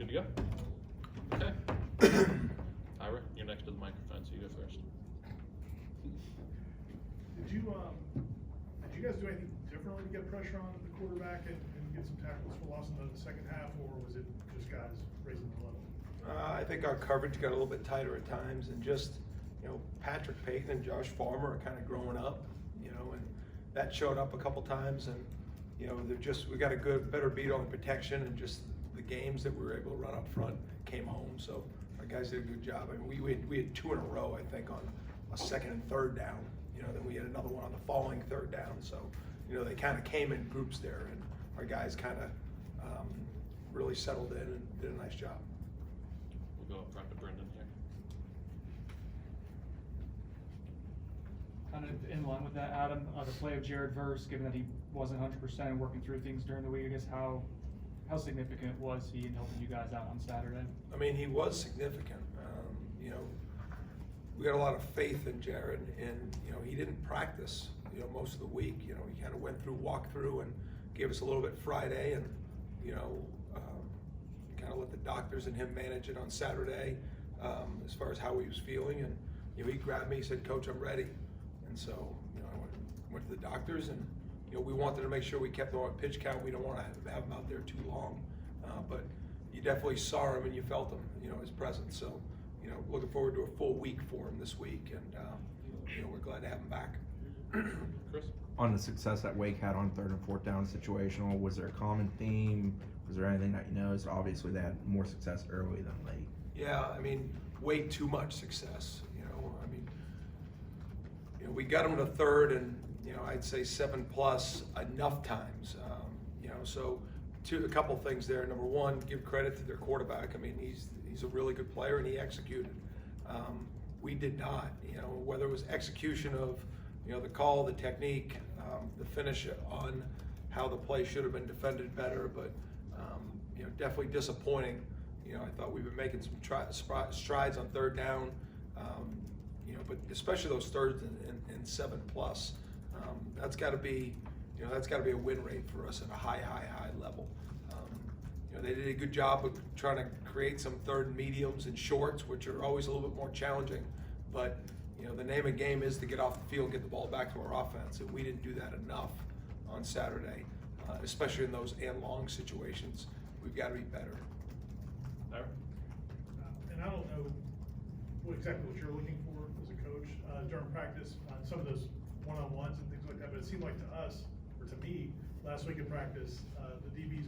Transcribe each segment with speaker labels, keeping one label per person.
Speaker 1: Good to go? Okay. Ira, you're next to the microphone, so you go first.
Speaker 2: Did you guys do anything differently to get pressure on the quarterback and get some tackles for loss in the second half, or was it just guys raising the level?
Speaker 3: I think our coverage got a little bit tighter at times, and just, Patrick Payton and Josh Farmer are kind of growing up, and that showed up a couple times, and, we got a better beat on protection, and just the games that we were able to run up front came home. So our guys did a good job. I mean, we had 2 in a row, I think, on a second and third down. Then we had another one on the following third down. So, they kind of came in groups there, and our guys kind of really settled in and did a nice job.
Speaker 1: We'll go up front to Brendan here.
Speaker 4: Kind of in line with that, Adam, the play of Jared Verse, given that he wasn't 100% and working through things during the week, I guess how significant was he in helping you guys out on Saturday?
Speaker 3: I mean, he was significant. We got a lot of faith in Jared, and he didn't practice most of the week. He kind of went through walkthrough and gave us a little bit Friday, and kind of let the doctors and him manage it on Saturday as far as how he was feeling. And he grabbed me, he said, "Coach, I'm ready." And so I went to the doctors, and we wanted to make sure we kept him on pitch count. We don't want to have him out there too long, but you definitely saw him and you felt him, his presence. So looking forward to a full week for him this week, and we're glad to have him back.
Speaker 1: Chris?
Speaker 5: On the success that Wake had on 3rd and 4th down situational, was there a common theme? Was there anything that you noticed? Obviously, they had more success early than late.
Speaker 3: Yeah, I mean, way too much success. We got them to 3rd, and I'd say 7+ enough times. So a couple things there. Number one, give credit to their quarterback. I mean, he's a really good player, and he executed. We did not. Whether it was execution of the call, the technique, the finish on how the play should have been defended better, but definitely disappointing. I thought we've been making some strides on 3rd down, but especially those 3rds and 7+. That's got to be, a win rate for us at a high level. They did a good job of trying to create some 3rd and mediums and shorts, which are always a little bit more challenging. But the name of the game is to get off the field and get the ball back to our offense, and we didn't do that enough on Saturday, especially in those and long situations. We've got to be better.
Speaker 2: And I don't know exactly what you're looking for as a coach during practice on some of those one-on-ones and things like that, but it seemed like to us, or to me, last week in practice, the DBs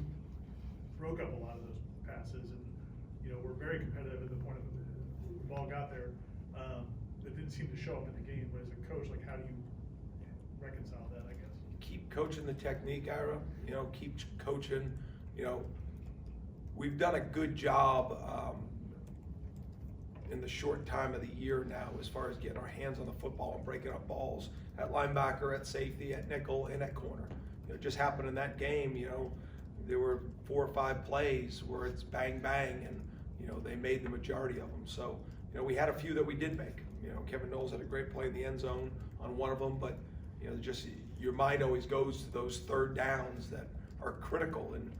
Speaker 2: broke up a lot of those passes, and were very competitive at the point of the ball got there. It didn't seem to show up in the game. But as a coach, like, how do you reconcile that, I guess?
Speaker 3: Keep coaching the technique, Ira. Keep coaching. We've done a good job in the short time of the year now as far as getting our hands on the football and breaking up balls at linebacker, at safety, at nickel, and at corner. It just happened in that game. There were 4 or 5 plays where it's bang, bang, and they made the majority of them. So we had a few that we did make. Kevin Knowles had a great play in the end zone on one of them, but just your mind always goes to those 3rd downs that are critical, and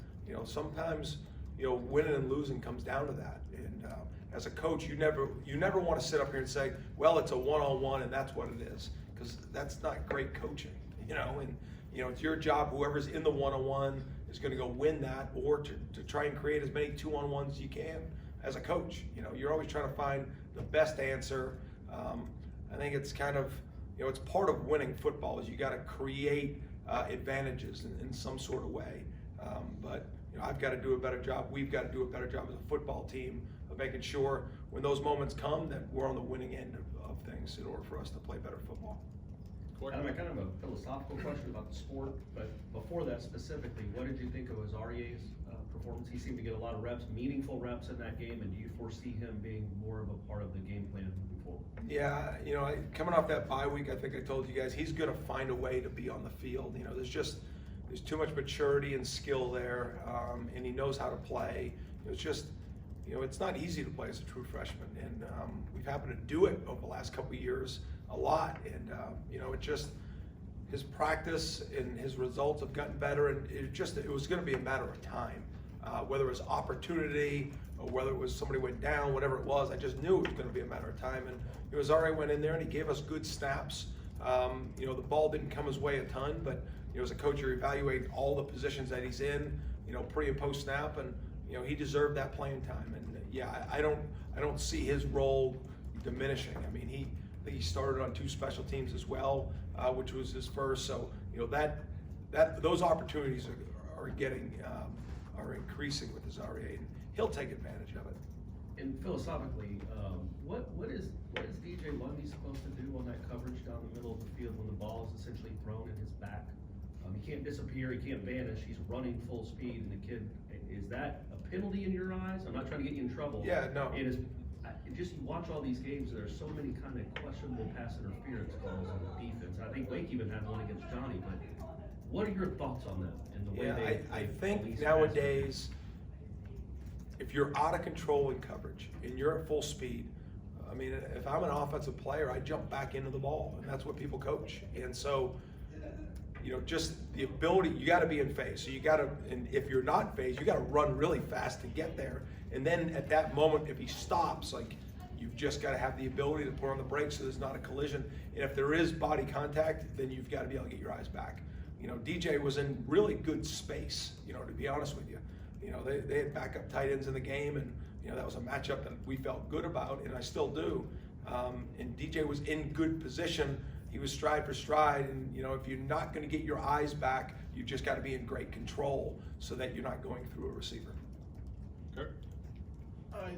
Speaker 3: sometimes winning and losing comes down to that. And as a coach, you never want to sit up here and say, well, it's a one-on-one and that's what it is, because that's not great coaching. And it's your job, whoever's in the one-on-one is going to go win that, or to try and create as many 2-on-1s as you can as a coach. You're always trying to find the best answer. I think it's kind of, it's part of winning football is you got to create advantages in some sort of way. But I've got to do a better job. We've got to do a better job as a football team of making sure when those moments come that we're on the winning end of things in order for us to play better football.
Speaker 6: Adam, kind of a philosophical question about the sport, but before that specifically, what did you think of Azareye'h's performance? He seemed to get a lot of reps, meaningful reps in that game, and do you foresee him being more of a part of the game plan moving forward?
Speaker 3: Yeah, coming off that bye week, I think I told you guys, he's going to find a way to be on the field. There's too much maturity and skill there, and he knows how to play. It's just, it's not easy to play as a true freshman, and we've happened to do it over the last couple of years a lot, and it just, his practice and his results have gotten better, and it was going to be a matter of time. whether it was opportunity or whether it was somebody went down, whatever it was, I just knew it was going to be a matter of time. And Azareye'h went in there and he gave us good snaps. The ball didn't come his way a ton, but as a coach, you're evaluating all the positions that he's in, pre and post snap, and he deserved that playing time. And I don't see his role diminishing. I mean, I think he started on 2 special teams as well, which was his first. So those opportunities are increasing with Azareye'h, and he'll take advantage of it.
Speaker 6: And philosophically, what is DJ Lundy supposed to do on that coverage down the middle of the field when the ball is essentially thrown in his back? He can't disappear, he can't vanish, he's running full speed, and the kid, is that a penalty in your eyes? I'm not trying to get you in trouble.
Speaker 3: Yeah, no.
Speaker 6: It is, just you watch all these games, there's so many kind of questionable pass interference calls on the defense. I think Wake even had one against Johnny, but what are your thoughts on that and the way
Speaker 3: I think
Speaker 6: police
Speaker 3: nowadays, if you're out of control in coverage and you're at full speed, I mean, if I'm an offensive player, I jump back into the ball, and that's what people coach. And so, just the ability, you got to be in phase. So and if you're not in phase, you got to run really fast to get there. And then at that moment, if he stops, you've just got to have the ability to put on the brakes so there's not a collision. And if there is body contact, then you've got to be able to get your eyes back. DJ was in really good space, to be honest with you. They had backup tight ends in the game, and that was a matchup that we felt good about, and I still do. And DJ was in good position. He was stride for stride, and if you're not going to get your eyes back, you've just got to be in great control so that you're not going through a receiver.
Speaker 1: Kurt?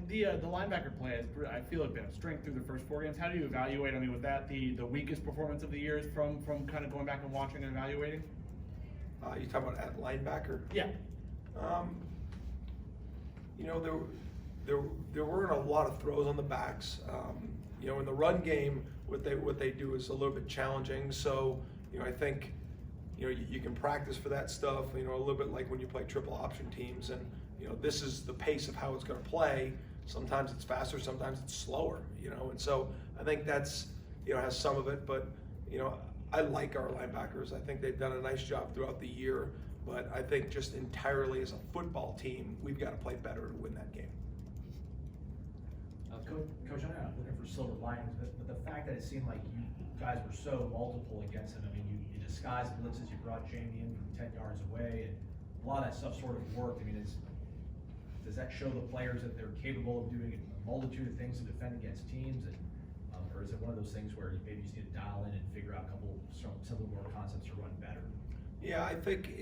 Speaker 4: The linebacker play has, I feel, been a strength through the first 4 games. How do you evaluate? I mean, was that the weakest performance of the year from kind of going back and watching and evaluating?
Speaker 3: You talking about at linebacker?
Speaker 4: Yeah.
Speaker 3: There weren't a lot of throws on the backs. In the run game, what they do is a little bit challenging. So, I think, you can practice for that stuff. A little bit like when you play triple option teams, and this is the pace of how it's going to play. Sometimes it's faster, sometimes it's slower. And so I think that's has some of it. But I like our linebackers. I think they've done a nice job throughout the year. But I think just entirely as a football team, we've got to play better to win that game.
Speaker 7: Coach, I'm not looking for silver linings, but the fact that it seemed like you guys were so multiple against him. I mean, you disguised blitzes, you brought Jamie in from 10 yards away, and a lot of that stuff sort of worked. I mean, does that show the players that they're capable of doing a multitude of things to defend against teams, and or is it one of those things where you maybe just need to dial in and figure out a couple simple more concepts to run better?
Speaker 3: Yeah, I think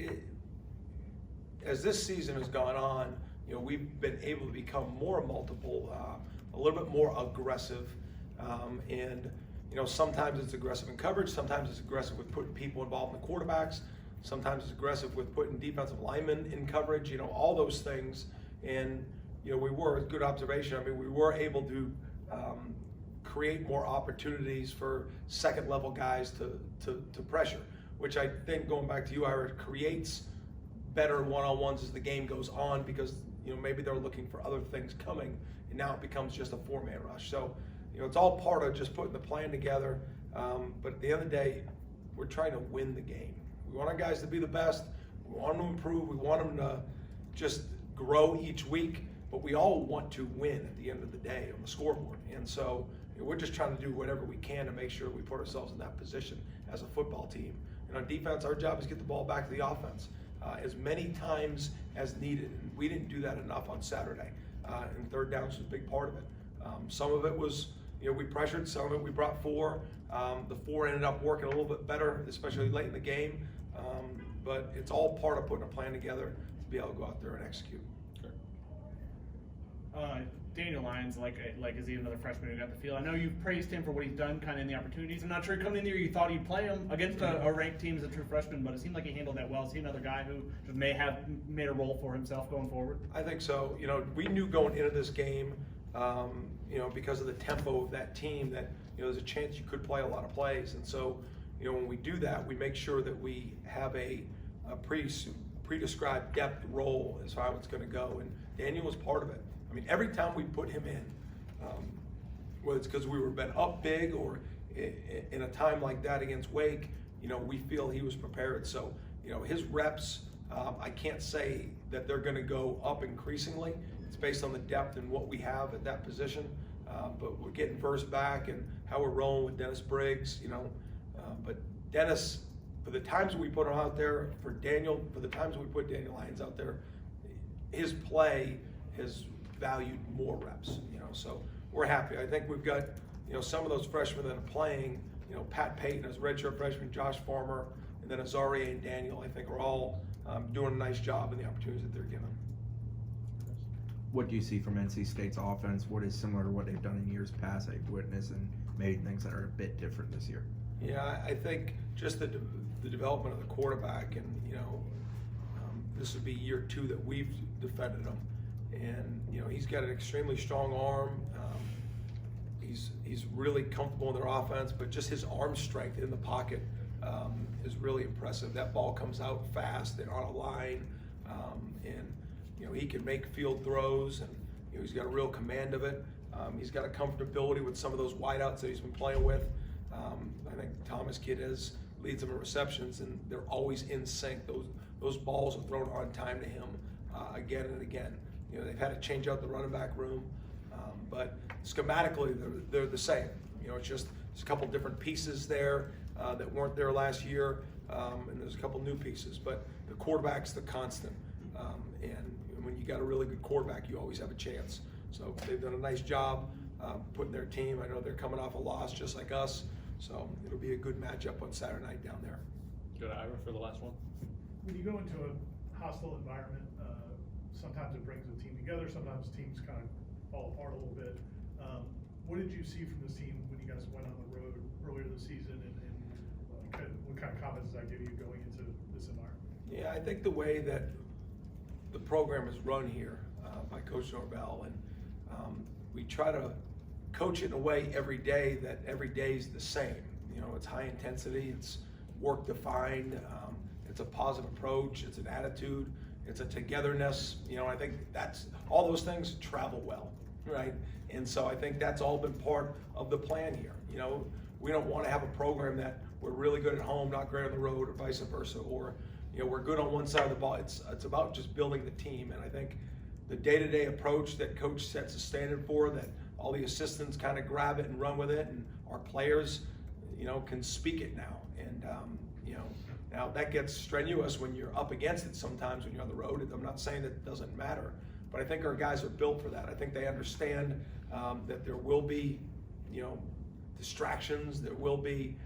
Speaker 3: as this season has gone on, we've been able to become more multiple, a little bit more aggressive, and sometimes it's aggressive in coverage, sometimes it's aggressive with putting people involved in the quarterbacks, sometimes it's aggressive with putting defensive linemen in coverage, all those things. And we were, good observation, I mean, we were able to create more opportunities for second level guys to pressure, which I think, going back to you, Ira, creates better one-on-ones as the game goes on, because maybe they're looking for other things coming, and now it becomes just a 4-man rush. So it's all part of just putting the plan together, but at the end of the day, we're trying to win the game. We want our guys to be the best, we want them to improve, we want them to just grow each week, but we all want to win at the end of the day on the scoreboard. And so we're just trying to do whatever we can to make sure we put ourselves in that position as a football team. And on defense, our job is to get the ball back to the offense as many times as needed. And we didn't do that enough on Saturday, and third downs was a big part of it. Some of it was, we pressured, some of it we brought 4. The 4 ended up working a little bit better, especially late in the game. But it's all part of putting a plan together to be able to go out there and execute.
Speaker 4: Daniel Lyons, is he another freshman who got the field? I know you've praised him for what he's done kind of in the opportunities. I'm not sure coming in here you thought you'd play him against a ranked team as a true freshman, but it seemed like he handled that well. Is he another guy who just may have made a role for himself going forward?
Speaker 3: I think so. We knew going into this game, because of the tempo of that team, that there's a chance you could play a lot of plays. And so, when we do that, we make sure that we have a pre-described depth role as how it's going to go. And Daniel was part of it. I mean, every time we put him in, whether it's because we were been up big or in a time like that against Wake, we feel he was prepared. So, his reps I can't say that they're gonna go up increasingly. It's based on the depth and what we have at that position. But we're getting Verse back and how we're rolling with Dennis Briggs, you know. But Dennis, for the times we put him out there, for the times we put Daniel Lyons out there, his play has valued more reps, you know, so we're happy. I think we've got, you know, some of those freshmen that are playing, you know, Pat Payton as redshirt freshman, Josh Farmer, and then Azareye'h and Daniel, I think are all doing a nice job in the opportunities that they're given.
Speaker 5: What do you see from NC State's offense? What is similar to what they've done in years past that you've witnessed, and maybe things that are a bit different this year?
Speaker 3: Yeah, I think just the development of the quarterback, and you know, this would be year 2 that we've defended him, and you know, he's got an extremely strong arm. He's really comfortable in their offense, but just his arm strength in the pocket is really impressive. That ball comes out fast and on a line, and you know, he can make field throws, and you know, he's got a real command of it. He's got a comfortability with some of those wideouts that he's been playing with. I think Thomas Kidd leads them in receptions, and they're always in sync. Those balls are thrown on time to him again and again. You know, they've had to change out the running back room, but schematically they're the same. You know, it's just there's a couple different pieces there that weren't there last year, and there's a couple new pieces. But the quarterback's the constant, and when you got a really good quarterback, you always have a chance. So they've done a nice job putting their team. I know they're coming off a loss just like us, so it'll be a good matchup on Saturday night down there.
Speaker 1: Go to Ira for the last one.
Speaker 2: When you go into a hostile environment, sometimes it brings the team together, sometimes teams kind of fall apart a little bit. What did you see from this team when you guys went on the road earlier this season, and what kind of confidence does that give you going into this environment?
Speaker 3: Yeah, I think the way that the program is run here by Coach Norvell, and we try to coach it in a way every day that every day is the same. You know, it's high intensity, it's work defined, it's a positive approach, it's an attitude, it's a togetherness. You know, I think that's all those things travel well, right? And so I think that's all been part of the plan here. You know, we don't want to have a program that we're really good at home, not great on the road, or vice versa, or you know, we're good on one side of the ball. It's about just building the team, and I think the day-to-day approach that Coach sets a standard for, that all the assistants kind of grab it and run with it, and our players, you know, can speak it now. And you know, now that gets strenuous when you're up against it sometimes when you're on the road. I'm not saying that it doesn't matter, but I think our guys are built for that. I think they understand that there will be, you know, distractions. There will be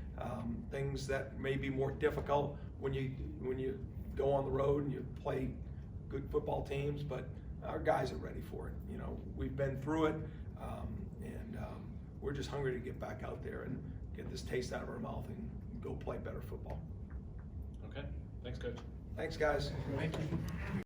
Speaker 3: things that may be more difficult when you go on the road and you play good football teams, but our guys are ready for it. You know, we've been through it, and we're just hungry to get back out there and get this taste out of our mouth and go play better football.
Speaker 1: Okay, thanks, Coach.
Speaker 3: Thanks, guys.
Speaker 4: Thank you.